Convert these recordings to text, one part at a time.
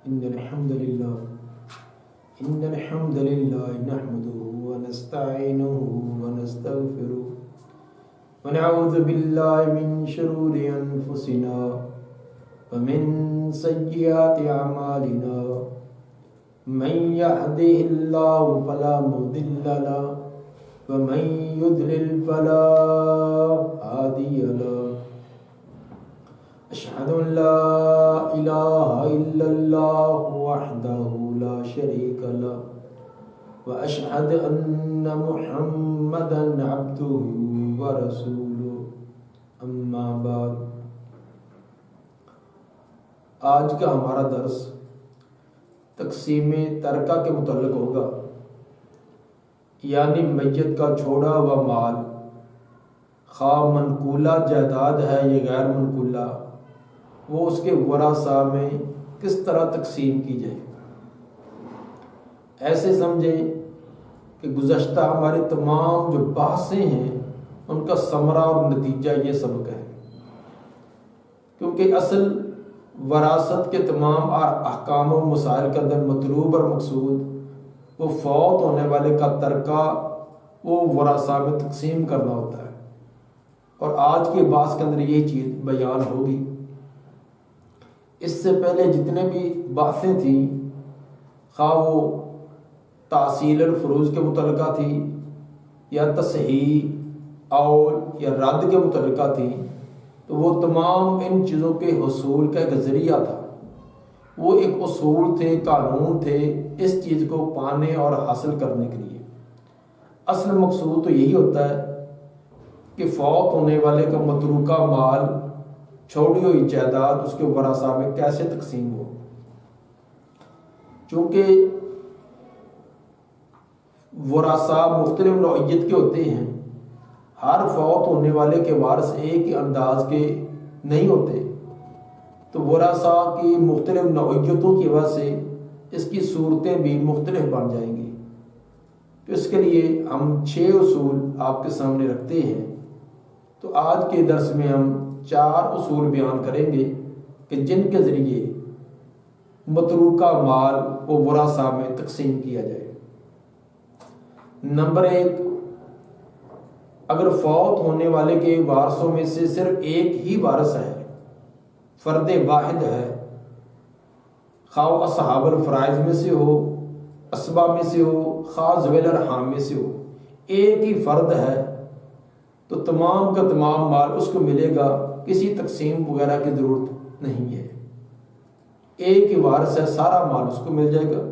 إن الحمد لله نحمده ونستعينه ونستغفره ونعوذ بالله من شرور أنفسنا ومن سيئات أعمالنا من يهده الله فلا مضل له ومن يضلل فلا هادي له أشهد أن لا إله إلا الله وحده لا شريك له وأشهد أن محمدا عبده ورسوله أما بعد۔ آج کا ہمارا درس تقسیم ترکہ کے متعلق ہوگا، یعنی میت کا چھوڑا ہوا مال خواہ منقولہ جائیداد ہے یا غیر منقولہ، وہ اس کے ورثاء میں کس طرح تقسیم کی جائے۔ ایسے سمجھیں کہ گزشتہ ہماری تمام جو بحثیں ہیں ان کا ثمرہ اور نتیجہ یہ سبق ہے، کیونکہ اصل وراثت کے تمام احکام و مسائل کے اندر مطلوب اور مقصود وہ فوت ہونے والے کا ترکہ وہ ورثاء میں تقسیم کرنا ہوتا ہے، اور آج کے بحث کے اندر یہی چیز بیان ہوگی۔ اس سے پہلے جتنے بھی بحثیں تھیں، خواہ وہ تحصیل الفروض کے متعلقہ تھی یا تصحیح اور یا رد کے متعلقہ تھی، تو وہ تمام ان چیزوں کے حصول کا ایک ذریعہ تھا، وہ ایک اصول تھے، قانون تھے اس چیز کو پانے اور حاصل کرنے کے لیے۔ اصل مقصود تو یہی ہوتا ہے کہ فوت ہونے والے کا متروکہ مال، چھوڑی ہوئی جائیداد اس کے ورثاء میں کیسے تقسیم ہو۔ چونکہ ورثاء مختلف نوعیت کے ہوتے ہیں، ہر فوت ہونے والے کے وارث ایک ہی انداز کے نہیں ہوتے، تو ورثاء کی مختلف نوعیتوں کی وجہ سے اس کی صورتیں بھی مختلف بن جائیں گی۔ تو اس کے لیے ہم 6 اصول آپ کے سامنے رکھتے ہیں، تو آج کے درس میں ہم 4 اصول بیان کریں گے کہ جن کے ذریعے متروکہ مال و ورثاء میں تقسیم کیا جائے۔ نمبر 1، اگر فوت ہونے والے کے وارثوں میں سے صرف ایک ہی وارث ہے، فرد واحد ہے، خواہ اصحاب الفرائض میں سے ہو، اسبا میں سے ہو، خواہ ذوی الارحام میں سے ہو، ایک ہی فرد ہے، تو تمام کا تمام مال اس کو ملے گا، کسی تقسیم وغیرہ کی ضرورت نہیں ہے، ایک ہی وارث ہے، سارا مال اس کو مل جائے گا۔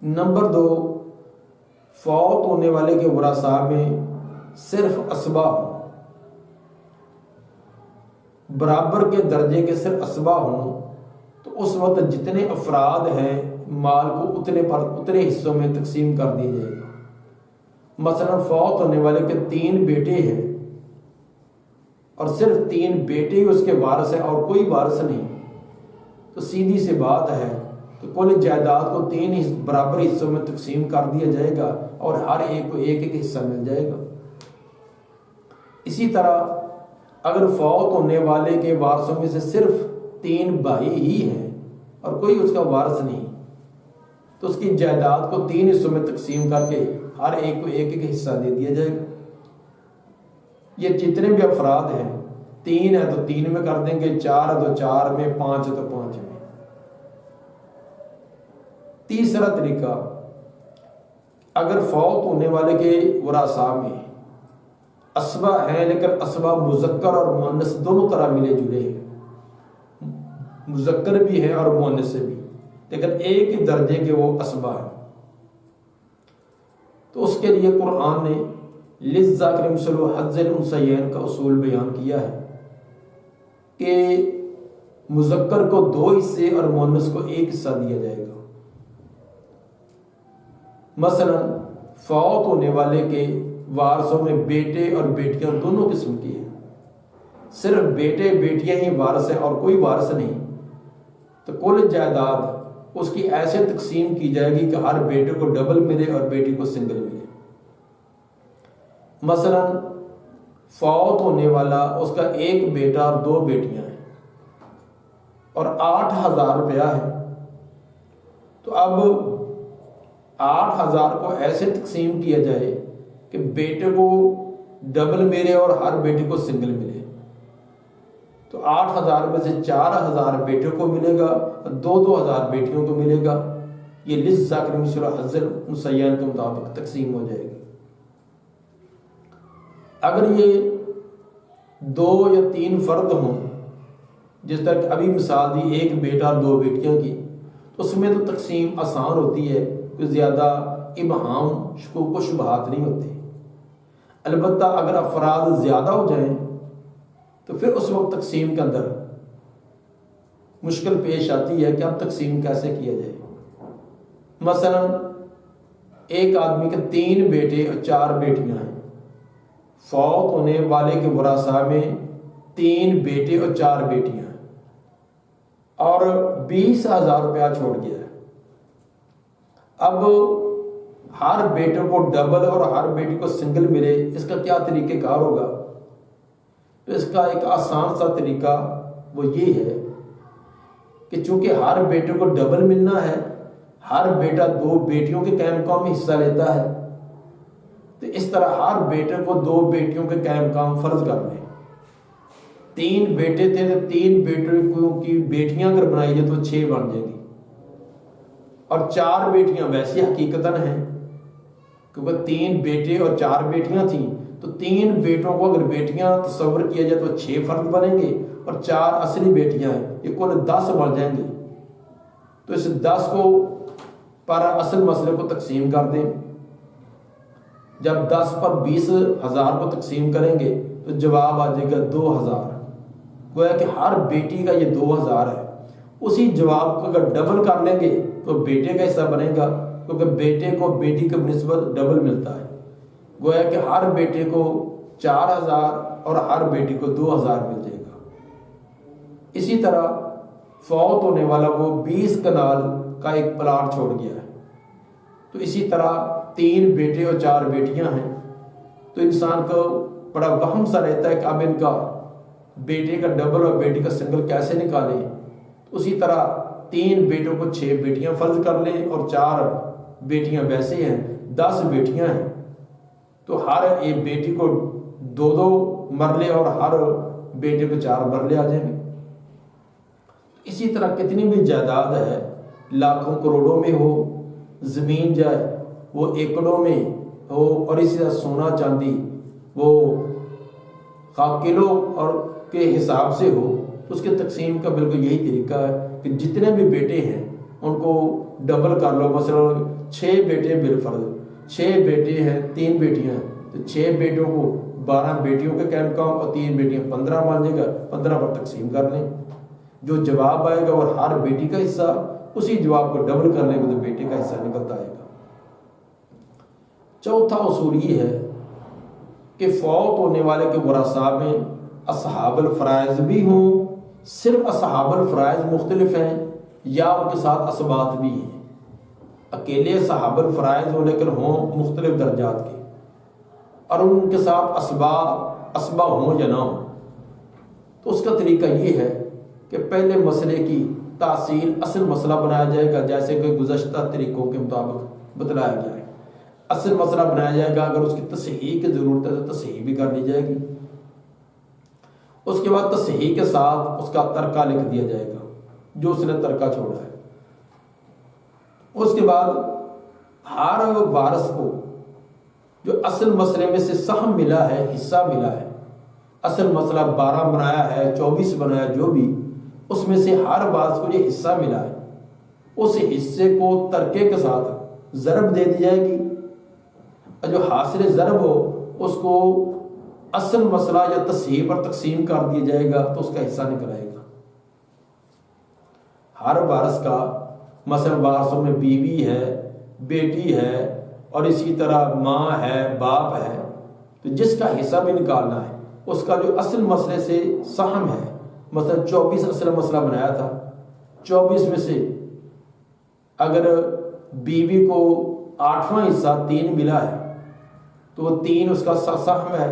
نمبر 2، فوت ہونے والے کے ورثاء میں صرف اسبا ہوں، برابر کے درجے کے صرف اسبا ہوں، تو اس وقت جتنے افراد ہیں مال کو اتنے حصوں میں تقسیم کر دیا جائے گا۔ مثلا فوت ہونے والے کے 3 بیٹے ہیں اور صرف 3 بیٹے ہی اس کے وارث ہیں اور کوئی وارث نہیں، تو سیدھی سی بات ہے کہ کل جائیداد کو 3 برابر حصوں میں تقسیم کر دیا جائے گا اور ہر ایک کو ایک ایک حصہ مل جائے گا۔ اسی طرح اگر فوت ہونے والے کے وارثوں میں سے صرف 3 بھائی ہی ہیں اور کوئی اس کا وارث نہیں، تو اس کی جائیداد کو 3 حصوں میں تقسیم کر کے ہر ایک کو ایک ایک حصہ دے دیا جائے گا۔ یہ جتنے بھی افراد ہیں، 3 ہے تو 3 میں کر دیں گے، 4 ہے تو 4 میں، 5 ہے تو 5 میں۔ تیسرا طریقہ، اگر فوت ہونے والے کے ورثاء میں اسبا ہیں لیکن اسبا مذکر اور مؤنث دونوں طرح ملے جلے ہیں، مذکر بھی ہیں اور مؤنث سے بھی، لیکن ایک ہی درجے کے وہ اسبا ہیں، تو اس کے لیے قرآن نے للذکر مثل حظ الانثیین کا اصول بیان کیا ہے کہ مذکر کو 2 حصے اور مؤنث کو 1 حصہ دیا جائے گا۔ مثلا فوت ہونے والے کے وارثوں میں بیٹے اور بیٹیاں دونوں قسم کی ہیں، صرف بیٹے بیٹیاں ہی وارث ہیں اور کوئی وارث نہیں، تو کل جائیداد اس کی ایسے تقسیم کی جائے گی کہ ہر بیٹے کو ڈبل ملے اور بیٹی کو سنگل ملے۔ مثلا فوت ہونے والا اس کا ایک بیٹا اور 2 بیٹیاں ہیں، اور 8,000 روپیہ ہے، تو اب 8,000 کو ایسے تقسیم کیا جائے کہ بیٹے کو ڈبل ملے اور ہر بیٹے کو سنگل ملے. تو 8,000 میں سے 4,000 بیٹے کو ملے گا اور 2,000 بیٹیوں کو ملے گا. یہ للذکر مثل حظ الانثیین کے مطابق تقسیم ہو جائے گی. اگر یہ 2 یا 3 فرد ہوں، جس طرح کہ ابھی مثال دی 1 بیٹا 2 بیٹیاں کی، تو اس میں تو تقسیم آسان ہوتی ہے، کوئی زیادہ ابہام شکوک و شبہات نہیں ہوتے. البتہ اگر افراد زیادہ ہو جائیں تو پھر اس وقت تقسیم کے اندر مشکل پیش آتی ہے کہ اب تقسیم کیسے کیا جائے. مثلا ایک آدمی کے 3 بیٹے اور 4 بیٹیاں ہیں، فوت ہونے والے کے ورثاء میں 3 بیٹے اور 4 بیٹیاں ہیں اور 20,000 روپیہ چھوڑ گیا ہے. اب ہر بیٹے کو ڈبل اور ہر بیٹی کو سنگل ملے، اس کا کیا طریقہ کار ہوگا؟ تو اس کا ایک آسان سا طریقہ وہ یہ ہے کہ چونکہ ہر بیٹے کو ڈبل ملنا ہے، ہر بیٹا 2 بیٹیوں کے قائم مقام میں حصہ لیتا ہے، تو اس طرح ہر بیٹے کو 2 بیٹیوں کے قائم مقام فرض کر لیں. 3 بیٹے تھے تو 3 بیٹوں کی بیٹیاں اگر بنائی جائے تو 6 بن جائیں گی، اور 4 بیٹیاں ویسی حقیقتاً ہیں کیونکہ 3 بیٹے اور 4 بیٹیاں تھیں، تو 3 بیٹوں کو اگر بیٹیاں تصور کیا جائے تو 6 فرد بنیں گے اور 4 اصلی بیٹیاں ہیں، یہ کل 10 بن جائیں گے. تو اس 10 کو پر اصل مسئلے کو تقسیم کر دیں. جب 10 پر 20,000 کو تقسیم کریں گے تو جواب آ جائے گا 2,000. گویا کہ ہر بیٹی کا یہ 2,000 ہے. اسی جواب کو اگر ڈبل کر لیں گے تو بیٹے کا حصہ بنے گا، کیونکہ بیٹے کو بیٹی کے نسبت ڈبل ملتا ہے. گویا کہ ہر بیٹے کو 4,000 اور ہر بیٹی کو 2,000 مل جائے گا. اسی طرح فوت ہونے والا وہ 20 کنال کا ایک پلاٹ چھوڑ گیا ہے، تو اسی طرح 3 بیٹے اور 4 بیٹیاں ہیں، تو انسان کو بڑا وہم سا رہتا ہے کہ اب ان کا بیٹے کا ڈبل اور بیٹی کا سنگل کیسے نکالیں. تو اسی طرح 3 بیٹوں کو 6 بیٹیاں فرض کر لیں اور 4 بیٹیاں ویسے ہیں، 10 بیٹیاں ہیں، تو ہر ایک بیٹی کو 2 مرلے اور ہر بیٹے کو 4 مرلے آ جائیں گے. اسی طرح کتنی بھی جائیداد ہے، لاکھوں کروڑوں میں ہو، زمین جائے وہ ایکڑوں میں ہو، اور اسی طرح سونا چاندی وہ کلو اور کے حساب سے ہو، تو اس کے تقسیم کا بالکل یہی طریقہ ہے کہ جتنے بھی بیٹے ہیں ان کو ڈبل کر لو. مثلا 6 بیٹے بالفرض، 6 بیٹے ہیں 3 بیٹیاں ہیں، تو 6 بیٹوں کو 12 بیٹیوں کے قائم مقام اور 3 بیٹیاں 15 مان جائے گا، 15 پر تقسیم کر لیں. جو جواب آئے گا اور ہر بیٹی کا حصہ، اسی جواب کو ڈبل کر لیں گے تو بیٹے کا حصہ نکلتا آئے گا. چوتھا اصول یہ ہے کہ فوت ہونے والے کے ورثاء میں اصحاب الفرائض بھی ہوں. صرف اصحاب الفرائض مختلف ہیں یا ان کے ساتھ اسبات بھی ہیں. اکیلے اصحاب الفرائض ہوں لیکن ہوں مختلف درجات کے، اور ان کے ساتھ اسبا ہوں یا نہ ہوں. تو اس کا طریقہ یہ ہے کہ پہلے مسئلے کی تحصیل اصل مسئلہ بنایا جائے گا، جیسے کہ گزشتہ طریقوں کے مطابق بتلایا گیا ہے. اصل مسئلہ بنایا جائے گا، اگر اس کی تصحیح کی ضرورت ہے تو تصحیح بھی کر لی جائے گی. اس کے بعد تصحیح کے ساتھ اس کا ترکہ لکھ دیا جائے گا، جو اس نے ترکہ چھوڑا ہے. اس کے بعد ہر وارث کو جو اصل مسئلے میں سے سہم ملا ہے، حصہ ملا ہے، اصل مسئلہ 12 بنایا ہے، 24 بنایا، جو بھی، اس میں سے ہر وارث کو یہ حصہ ملا ہے، اس حصے کو ترکے کے ساتھ ضرب دے دی جائے گی. اور جو حاصل ضرب ہو اس کو اصل مسئلہ یا تصحیح پر تقسیم کر دیا جائے گا، تو اس کا حصہ نکل آئے گا. ہر وارث کا، مثلا وارثوں میں بیوی ہے، بیٹی ہے، اور اسی طرح ماں ہے، باپ ہے، تو جس کا حصہ بھی نکالنا ہے اس کا جو اصل مسئلے سے سہم ہے. مثلا 24 اصل مسئلہ بنایا تھا، 24 میں سے اگر بیوی کو 8واں حصہ 3 ملا ہے تو وہ 3 اس کا سہم ہے.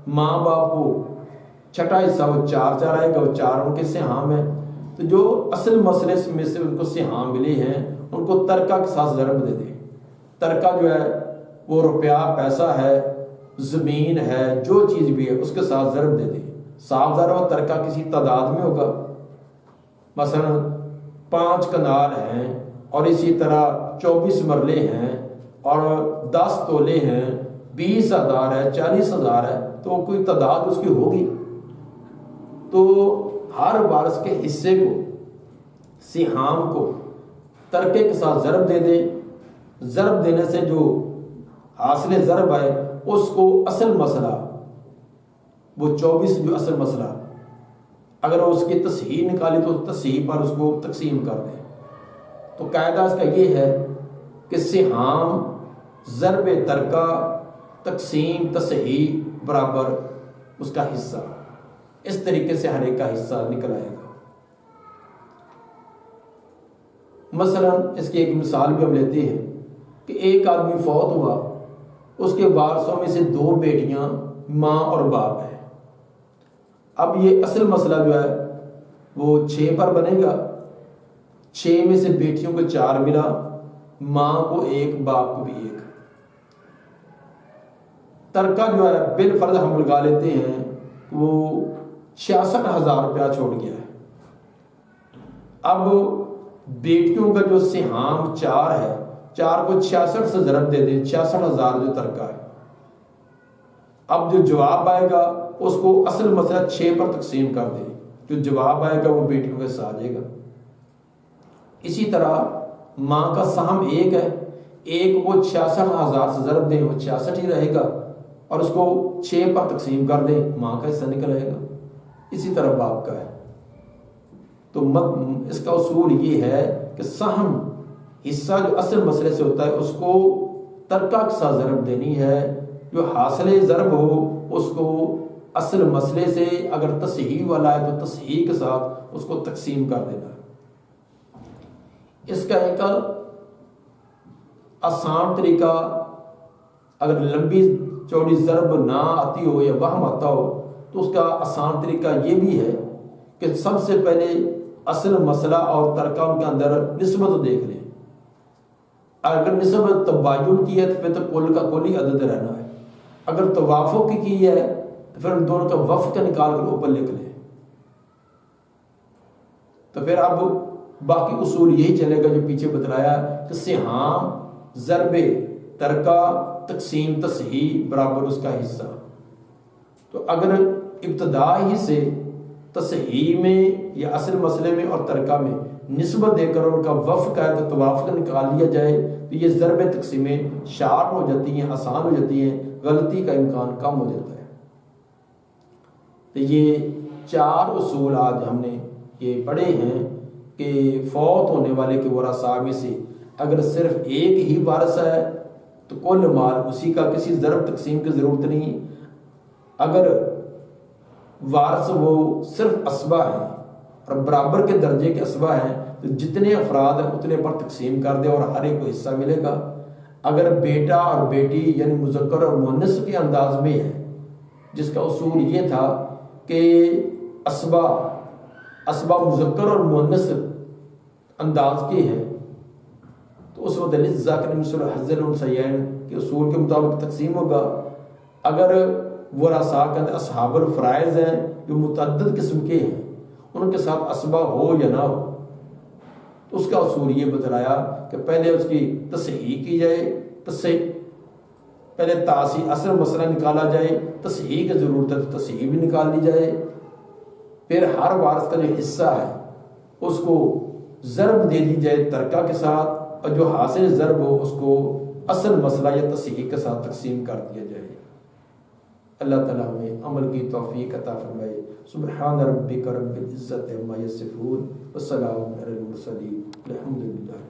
ماں باپ کو 6واں حصہ وہ 4 آئے گا، وہ 4 ان کے سہام ہے. تو تو جو اصل مسئلے میں سے ان کو سہام ملے ہیں ان کو ترکہ کے ساتھ ضرب دے دیں. ترکہ جو ہے وہ روپیہ پیسہ ہے, زمین ہے, جو چیز بھی ہے اس کے ساتھ ضرب دے دیں. صاف ضرب و ترکہ کسی تعداد میں ہوگا. مثلا 5 کنال ہیں اور اسی طرح 24 مرلے ہیں اور 10 تولے ہیں, 20,000 ہے, 40,000 ہے, تو کوئی تعداد اس کی ہوگی. تو ہر وارث کے حصے کو, سہام کو ترکے کے ساتھ ضرب دے دے. ضرب دینے سے جو حاصل ضرب ہے اس کو اصل مسئلہ, وہ 24 جو اصل مسئلہ, اگر اس کی تصحیح نکالی تو تصحیح پر اس کو تقسیم کر دیں. تو قاعدہ اس کا یہ ہے کہ سہام ضرب ترکہ تقسیم تصحیح برابر اس کا حصہ, اس طریقے سے ہر ایک کا حصہ نکل آئے گا. مثلا اس کی ایک مثال بھی ہم لیتے ہیں کہ ایک آدمی فوت ہوا, اس کے وارثوں میں سے 2 بیٹیاں ماں اور باپ ہیں. اب یہ اصل مسئلہ جو ہے وہ 6 پر بنے گا. 6 میں سے بیٹیوں کو 4 ملا, ماں کو 1, باپ کو بھی 1. ترکہ جو ہے بالفرض ہم لگا لیتے ہیں وہ 66,000 روپیہ چھوڑ گیا ہے. اب بیٹیوں کا جو سہام 4 ہے, 4 کو 66 سے ضرب دے دیں, 66,000 جو ترکہ ہے. اب جو جواب آئے گا اس کو اصل مسئلہ 6 پر تقسیم کر دیں, جو جواب آئے گا وہ بیٹیوں کے ساتھ آ جائے گا. اسی طرح ماں کا سہم 1 ہے, 1 کو 66,000 سے ضرب دیں, وہ 66 ہی رہے گا, اور اس کو 6 پر تقسیم کر دیں, ماں کا حصہ نکل آئے گا. اسی طرح باپ کا ہے. تو اس کا اصول یہ ہے کہ سہم حصہ جو اصل مسئلے سے ہوتا ہے اس کو ترکہ کے ساتھ ضرب دینی ہے. جو حاصل ضرب ہو اس کو اصل مسئلے سے, اگر تصحیح والا ہے تو تصحیح کے ساتھ اس کو تقسیم کر دینا. اس کا ایک آسان طریقہ, اگر لمبی چوڑی ضرب نہ آتی ہو یا وہم آتا ہو تو اس کا آسان طریقہ یہ بھی ہے کہ سب سے پہلے اصل مسئلہ اور ترکہ ان کے اندر نسبت دیکھ لیں. اگر نسبت تباین کی ہے تو پھر تو کل کا کل ہی عدد رہنا ہے. اگر توافق کی ہے تو پھر ان دونوں کا وفق نکال کر اوپر لکھ لیں. تو پھر اب باقی اصول یہی چلے گا جو پیچھے بتلایا کہ سہام ضرب ترکہ تقسیم تصحیح برابر اس کا حصہ. تو اگر ابتدا ہی سے تصحیح میں یا اصل مسئلے میں اور ترکہ میں نسبت دے کر ان کا وفق ہے تو توافق نکال لیا جائے تو یہ ضرب تقسیمیں شارٹ ہو جاتی ہیں, آسان ہو جاتی ہیں, غلطی کا امکان کم ہو جاتا ہے. تو یہ 4 اصول آج ہم نے یہ پڑھے ہیں کہ فوت ہونے والے کے ورثاء میں سے اگر صرف ایک ہی وارث ہے تو کل مال اسی کا, کسی ضرب تقسیم کی ضرورت نہیں. اگر وارث وہ صرف اسبہ ہیں اور برابر کے درجے کے اسبہ ہیں تو جتنے افراد ہیں اتنے پر تقسیم کر دے اور ہر ایک کو حصہ ملے گا. اگر بیٹا اور بیٹی یعنی مذکر اور مؤنث کے انداز میں ہے, جس کا اصول یہ تھا کہ اسبہ مذکر اور مؤنث انداز کے ہیں, تو اس وقت للذکر مثل حظ الانثیین کے اصول کے مطابق تقسیم ہوگا. اگر ورثاء کے اندر اصحاب الفرائض ہیں جو متعدد قسم کے ہیں, ان کے ساتھ اسبہ ہو یا نہ ہو, تو اس کا اصول یہ بتلایا کہ پہلے اس کی تصحیح کی جائے, پہلے اصل مسئلہ نکالا جائے, تصحیح کی ضرورت ہے تو تصحیح بھی نکال لی جائے. پھر ہر وارث کا جو حصہ ہے اس کو ضرب دے دی جائے ترکہ کے ساتھ, اور جو حاصل ضرب ہو اس کو اصل مسئلہ یا تصحیح کے ساتھ تقسیم کر دیا جائے. اللہ تعالیٰ ہمیں عمل کی توفیق عطا فرمائے. سبحان ربک رب العزت عما یصفون والسلام علی المرسلین الحمد للہ.